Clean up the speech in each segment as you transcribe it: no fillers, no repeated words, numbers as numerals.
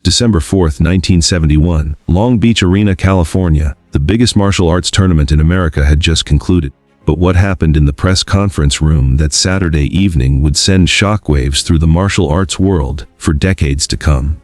December 4, 1971, Long Beach Arena, California. The biggest martial arts tournament in America had just concluded. But what happened in the press conference room that Saturday evening would send shockwaves through the martial arts world for decades to come.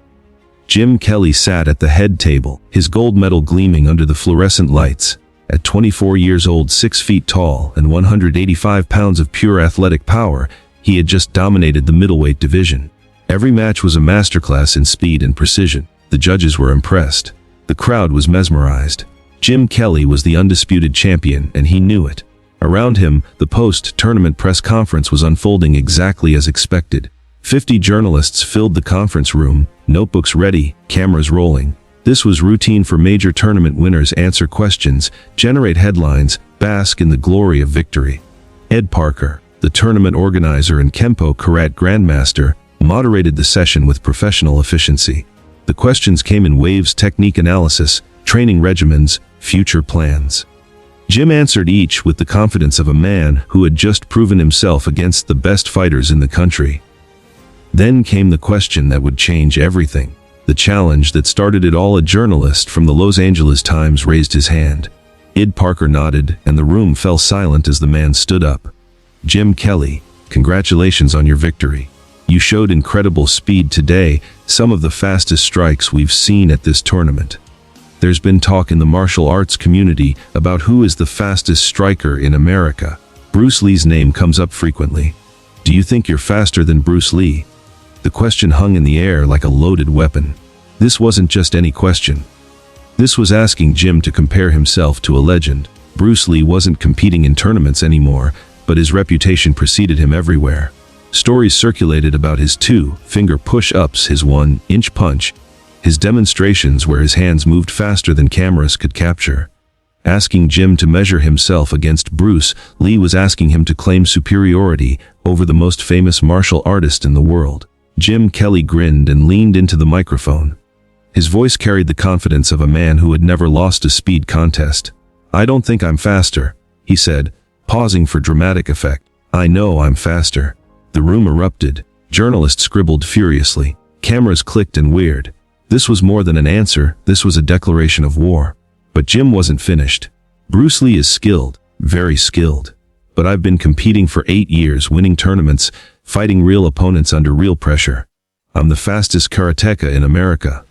Jim Kelly sat at the head table, his gold medal gleaming under the fluorescent lights. At 24 years old, 6 feet tall, and 185 pounds of pure athletic power, he had just dominated the middleweight division. Every match was a masterclass in speed and precision. The judges were impressed. The crowd was mesmerized. Jim Kelly was the undisputed champion, and he knew it. Around him, the post-tournament press conference was unfolding exactly as expected. 50 journalists filled the conference room, notebooks ready, cameras rolling. This was routine for major tournament winners: answer questions, generate headlines, bask in the glory of victory. Ed Parker, the tournament organizer and Kempo Karate Grandmaster, moderated the session with professional efficiency. The questions came in waves: technique analysis, training regimens, future plans. Jim answered each with the confidence of a man who had just proven himself against the best fighters in the country. Then came the question that would change everything. The challenge that started it all. A journalist from the Los Angeles Times raised his hand. Ed Parker nodded, and the room fell silent as the man stood up. Jim Kelly, congratulations on your victory. You showed incredible speed today, some of the fastest strikes we've seen at this tournament. There's been talk in the martial arts community about who is the fastest striker in America. Bruce Lee's name comes up frequently. Do you think you're faster than Bruce Lee? The question hung in the air like a loaded weapon. This wasn't just any question. This was asking Jim to compare himself to a legend. Bruce Lee wasn't competing in tournaments anymore, but his reputation preceded him everywhere. Stories circulated about his 2-finger push-ups, his 1-inch punch, his demonstrations where his hands moved faster than cameras could capture. Asking Jim to measure himself against Bruce Lee was asking him to claim superiority over the most famous martial artist in the world. Jim Kelly grinned and leaned into the microphone. His voice carried the confidence of a man who had never lost a speed contest. I don't think I'm faster, he said, pausing for dramatic effect. I know I'm faster. The room erupted. Journalists scribbled furiously. Cameras clicked and whirred. This was more than an answer, this was a declaration of war. But Jim wasn't finished. Bruce Lee is skilled, very skilled. But I've been competing for 8 years, winning tournaments, fighting real opponents under real pressure. I'm the fastest karateka in America.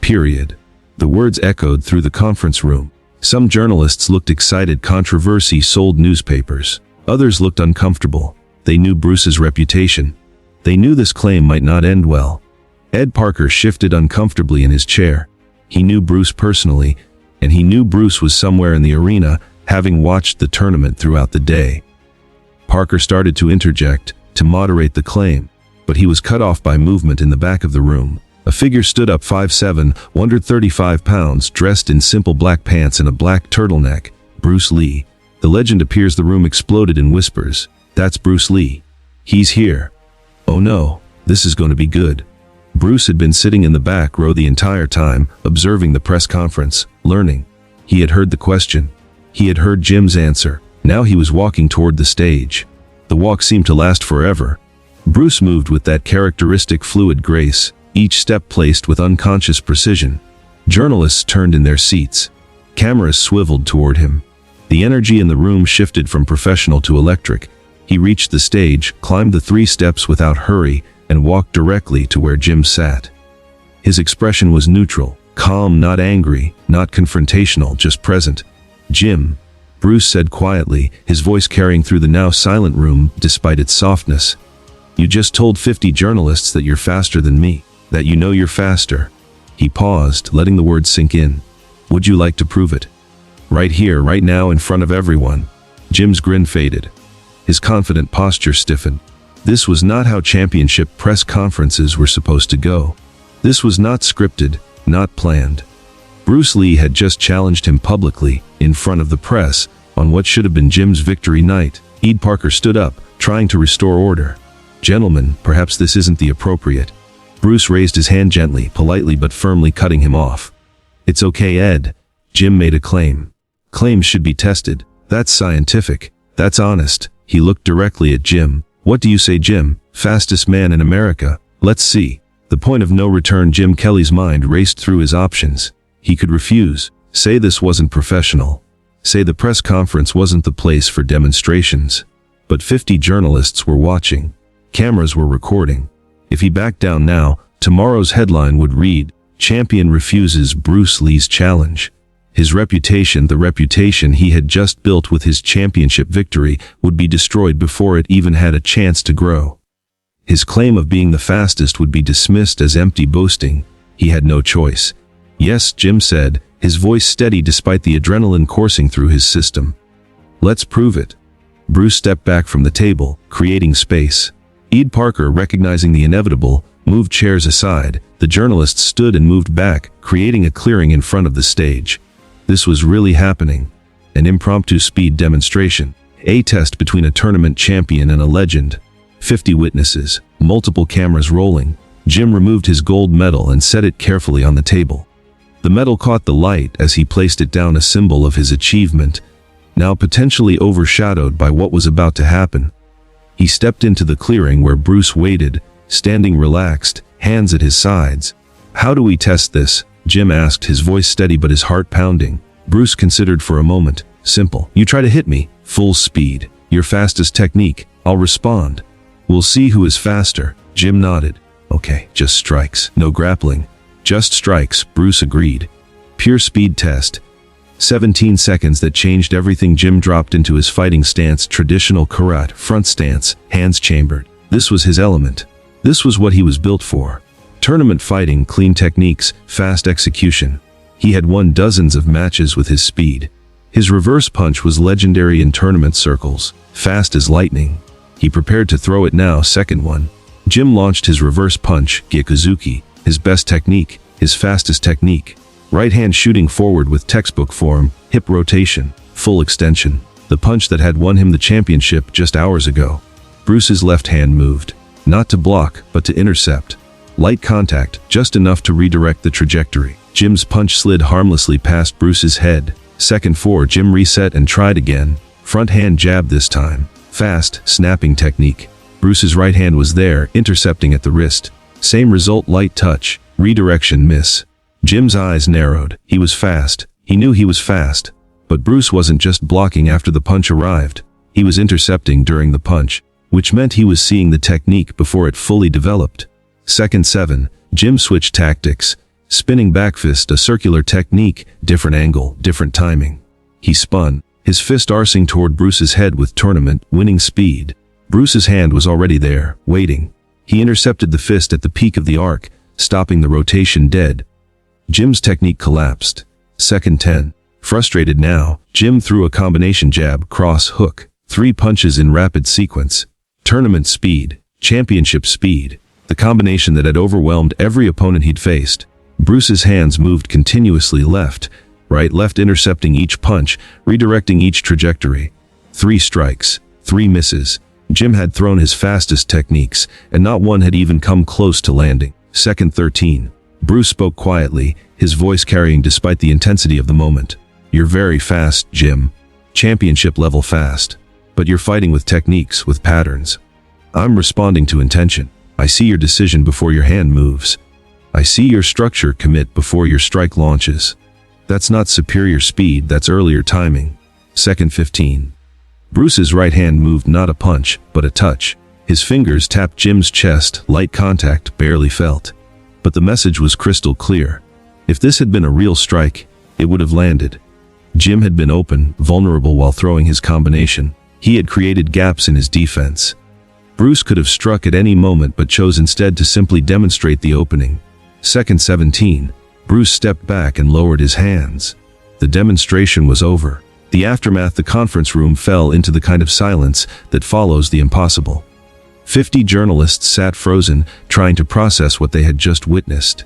Period. The words echoed through the conference room. Some journalists looked excited. Controversy sold newspapers. Others looked uncomfortable. They knew Bruce's reputation. They knew this claim might not end well. Ed Parker shifted uncomfortably in his chair. He knew Bruce personally, and he knew Bruce was somewhere in the arena, having watched the tournament throughout the day. Parker started to interject, to moderate the claim, but he was cut off by movement in the back of the room. A figure stood up, 5'7", 135 pounds, dressed in simple black pants and a black turtleneck. Bruce Lee. The legend appears. The room exploded in whispers. That's Bruce Lee. He's here. Oh no, this is going to be good. Bruce had been sitting in the back row the entire time, observing the press conference, learning. He had heard the question. He had heard Jim's answer. Now he was walking toward the stage. The walk seemed to last forever. Bruce moved with that characteristic fluid grace, each step placed with unconscious precision. Journalists turned in their seats. Cameras swiveled toward him. The energy in the room shifted from professional to electric. He reached the stage, climbed the 3 steps without hurry, and walked directly to where Jim sat. His expression was neutral, calm, not angry, not confrontational, just present. Jim, Bruce said quietly, his voice carrying through the now silent room despite its softness. You just told 50 journalists that you're faster than me, that you know you're faster. He paused, letting the words sink in. Would you like to prove it? Right here, right now, in front of everyone. Jim's grin faded. His confident posture stiffened. This was not how championship press conferences were supposed to go. This was not scripted, not planned. Bruce Lee had just challenged him publicly, in front of the press, on what should have been Jim's victory night. Ed Parker stood up, trying to restore order. Gentlemen, perhaps this isn't the appropriate. Bruce raised his hand gently, politely but firmly, cutting him off. It's okay, Ed. Jim made a claim. Claims should be tested. That's scientific. That's honest. He looked directly at Jim. What do you say, Jim? Fastest man in America. Let's see. The point of no return. Jim Kelly's mind raced through his options. He could refuse, say this wasn't professional, say the press conference wasn't the place for demonstrations. But 50 journalists were watching. Cameras were recording. If he backed down now, tomorrow's headline would read, "Champion refuses Bruce Lee's challenge." His reputation, the reputation he had just built with his championship victory, would be destroyed before it even had a chance to grow. His claim of being the fastest would be dismissed as empty boasting. He had no choice. "Yes," Jim said, his voice steady despite the adrenaline coursing through his system. "Let's prove it." Bruce stepped back from the table, creating space. Ed Parker, recognizing the inevitable, moved chairs aside. The journalists stood and moved back, creating a clearing in front of the stage. This was really happening. An impromptu speed demonstration. A test between a tournament champion and a legend. 50 witnesses, multiple cameras rolling. Jim removed his gold medal and set it carefully on the table. The medal caught the light as he placed it down, a symbol of his achievement, now potentially overshadowed by what was about to happen. He stepped into the clearing where Bruce waited, standing relaxed, hands at his sides. "How do we test this?" Jim asked, his voice steady but his heart pounding. Bruce considered for a moment. "Simple. You try to hit me, full speed. Your fastest technique. I'll respond. We'll see who is faster." Jim nodded. "Okay, just strikes. No grappling. Just strikes," Bruce agreed. Pure speed test. 17 seconds that changed everything. Jim dropped into his fighting stance, traditional karate, front stance, hands chambered. This was his element. This was what he was built for. Tournament fighting, clean techniques, fast execution. He had won dozens of matches with his speed. His reverse punch was legendary in tournament circles, fast as lightning. He prepared to throw it now. Second one. Jim launched his reverse punch, Gyakuzuki, his best technique, his fastest technique. Right hand shooting forward with textbook form, hip rotation, full extension. The punch that had won him the championship just hours ago. Bruce's left hand moved, not to block, but to intercept. Light contact, just enough to redirect the trajectory. Jim's punch slid harmlessly past Bruce's head. Second four. Jim reset and tried again. Front hand jab this time. Fast, snapping technique. Bruce's right hand was there, intercepting at the wrist. Same result, light touch, redirection, miss. Jim's eyes narrowed. He was fast. He knew he was fast. But Bruce wasn't just blocking after the punch arrived. He was intercepting during the punch, which meant he was seeing the technique before it fully developed. Second 7. Jim switched tactics. Spinning back fist, a circular technique, different angle, different timing. He spun, his fist arcing toward Bruce's head with tournament-winning speed. Bruce's hand was already there, waiting. He intercepted the fist at the peak of the arc, stopping the rotation dead. Jim's technique collapsed. Second 10. Frustrated now, Jim threw a combination jab, cross, hook. 3 punches in rapid sequence. Tournament speed, championship speed. The combination that had overwhelmed every opponent he'd faced. Bruce's hands moved continuously left, right, left, intercepting each punch, redirecting each trajectory. 3 strikes, 3 misses. Jim had thrown his fastest techniques, and not one had even come close to landing. Second 13. Bruce spoke quietly, his voice carrying despite the intensity of the moment. "You're very fast, Jim. Championship level fast. But you're fighting with techniques, with patterns. I'm responding to intention. I see your decision before your hand moves. I see your structure commit before your strike launches. That's not superior speed, that's earlier timing." Second 15. Bruce's right hand moved, not a punch, but a touch. His fingers tapped Jim's chest, light contact, barely felt. But the message was crystal clear. If this had been a real strike, it would have landed. Jim had been open, vulnerable while throwing his combination. He had created gaps in his defense. Bruce could have struck at any moment but chose instead to simply demonstrate the opening. Second 17. Bruce stepped back and lowered his hands. The demonstration was over. The aftermath, the conference room fell into the kind of silence that follows the impossible. 50 journalists sat frozen, trying to process what they had just witnessed.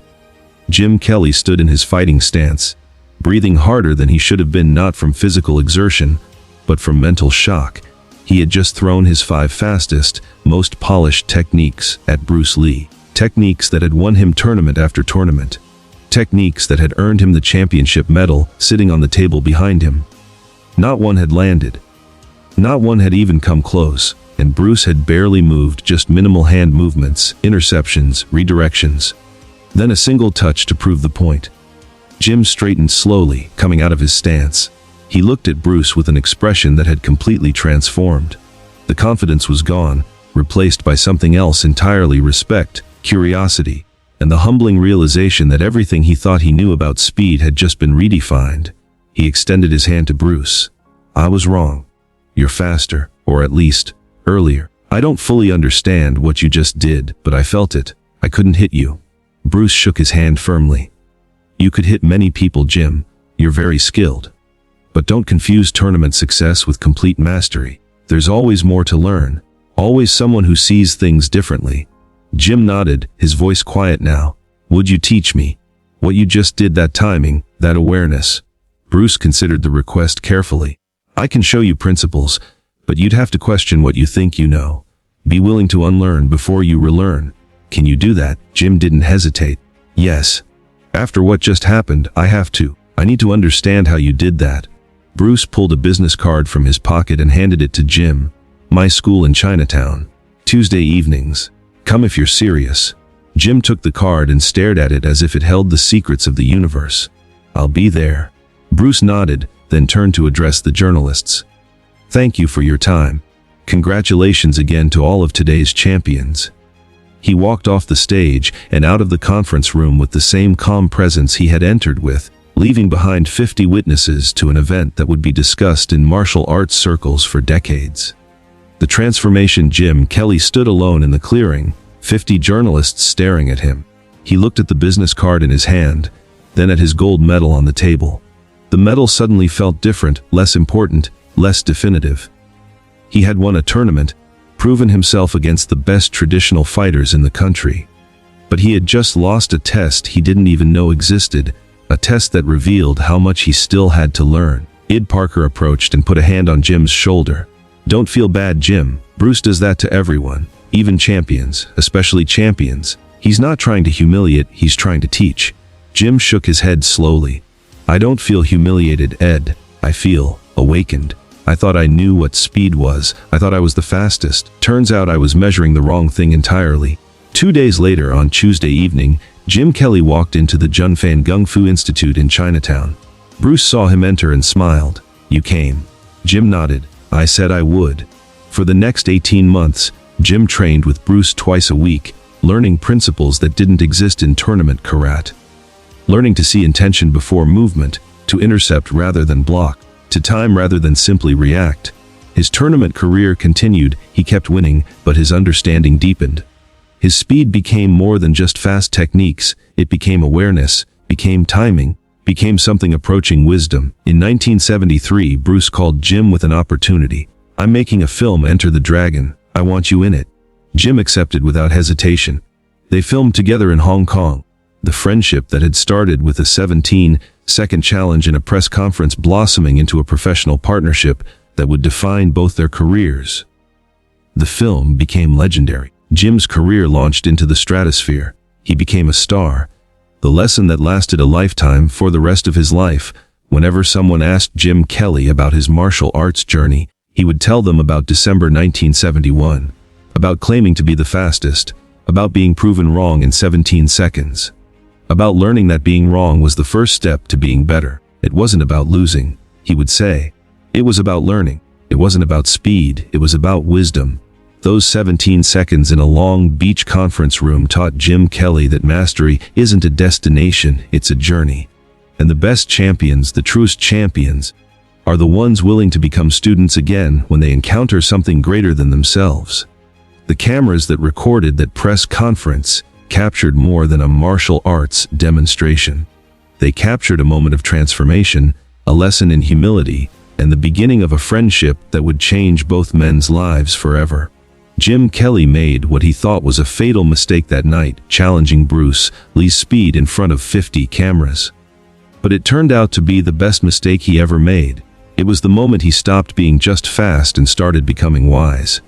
Jim Kelly stood in his fighting stance, breathing harder than he should have been, not from physical exertion, but from mental shock. He had just thrown his 5 fastest, most polished techniques at Bruce Lee. Techniques that had won him tournament after tournament. Techniques that had earned him the championship medal sitting on the table behind him. Not one had landed. Not one had even come close, and Bruce had barely moved, just minimal hand movements, interceptions, redirections. Then a single touch to prove the point. Jim straightened slowly, coming out of his stance. He looked at Bruce with an expression that had completely transformed. The confidence was gone, replaced by something else entirely: respect, curiosity, and the humbling realization that everything he thought he knew about speed had just been redefined. He extended his hand to Bruce. "I was wrong. You're faster, or at least, earlier. I don't fully understand what you just did, but I felt it. I couldn't hit you." Bruce shook his hand firmly. "You could hit many people, Jim. You're very skilled. But don't confuse tournament success with complete mastery. There's always more to learn. Always someone who sees things differently." Jim nodded, his voice quiet now. "Would you teach me what you just did? That timing, that awareness?" Bruce considered the request carefully. "I can show you principles, but you'd have to question what you think you know. Be willing to unlearn before you relearn. Can you do that?" Jim didn't hesitate. "Yes. After what just happened, I have to. I need to understand how you did that." Bruce pulled a business card from his pocket and handed it to Jim. "My school in Chinatown. Tuesday evenings. Come if you're serious." Jim took the card and stared at it as if it held the secrets of the universe. "I'll be there." Bruce nodded, then turned to address the journalists. "Thank you for your time. Congratulations again to all of today's champions." He walked off the stage and out of the conference room with the same calm presence he had entered with, leaving behind 50 witnesses to an event that would be discussed in martial arts circles for decades. The transformation. Jim Kelly stood alone in the clearing, 50 journalists staring at him. He looked at the business card in his hand, then at his gold medal on the table. The medal suddenly felt different, less important, less definitive. He had won a tournament, proven himself against the best traditional fighters in the country. But he had just lost a test he didn't even know existed, a test that revealed how much he still had to learn. Id Parker approached and put a hand on Jim's shoulder. "Don't feel bad, Jim. Bruce does that to everyone, even champions, especially champions. He's not trying to humiliate, he's trying to teach." Jim shook his head slowly. "I don't feel humiliated, Ed. I feel awakened. I thought I knew what speed was. I thought I was the fastest. Turns out I was measuring the wrong thing entirely." 2 days later, on Tuesday evening, Jim Kelly walked into the Junfan Gung Fu Institute in Chinatown. Bruce saw him enter and smiled. "You came." Jim nodded. "I said I would." For the next 18 months, Jim trained with Bruce twice a week, learning principles that didn't exist in tournament karate. Learning to see intention before movement, to intercept rather than block, to time rather than simply react. His tournament career continued, he kept winning, but his understanding deepened. His speed became more than just fast techniques, it became awareness, became timing, became something approaching wisdom. In 1973, Bruce called Jim with an opportunity. "I'm making a film, Enter the Dragon. I want you in it." Jim accepted without hesitation. They filmed together in Hong Kong. The friendship that had started with a 17-second challenge in a press conference blossoming into a professional partnership that would define both their careers. The film became legendary. Jim's career launched into the stratosphere. He became a star. The lesson that lasted a lifetime for the rest of his life. Whenever someone asked Jim Kelly about his martial arts journey, he would tell them about December 1971, about claiming to be the fastest, about being proven wrong in 17 seconds, about learning that being wrong was the first step to being better. It wasn't about losing, he would say. It was about learning. It wasn't about speed, it was about wisdom. Those 17 seconds in a Long Beach conference room taught Jim Kelly that mastery isn't a destination, it's a journey. And the best champions, the truest champions, are the ones willing to become students again when they encounter something greater than themselves. The cameras that recorded that press conference captured more than a martial arts demonstration. They captured a moment of transformation, a lesson in humility, and the beginning of a friendship that would change both men's lives forever. Jim Kelly made what he thought was a fatal mistake that night, challenging Bruce Lee's speed in front of 50 cameras. But it turned out to be the best mistake he ever made. It was the moment he stopped being just fast and started becoming wise.